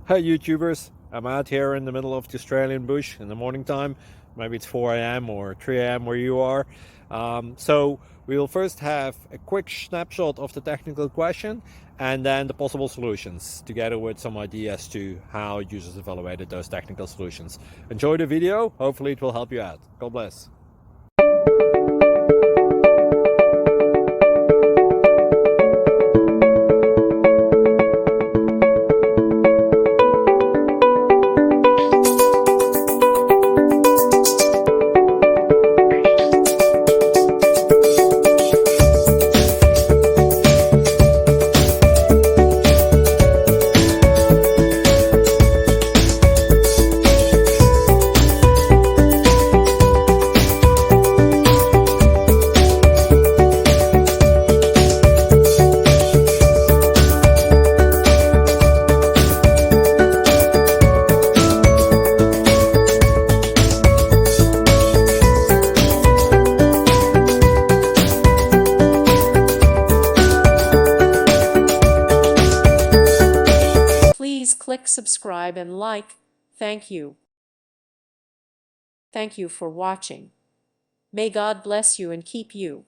Hi YouTubers, I'm out here in the middle of the Australian bush in the morning time. Maybe it's 4 a.m. or 3 a.m. where you are. So we'll first have a quick snapshot of the technical question and then the possible solutions, together with some ideas to how users evaluated those technical solutions. Enjoy the video, hopefully it will help you out. God bless. Please click subscribe and like. Thank you. Thank you for watching. May God bless you and keep you.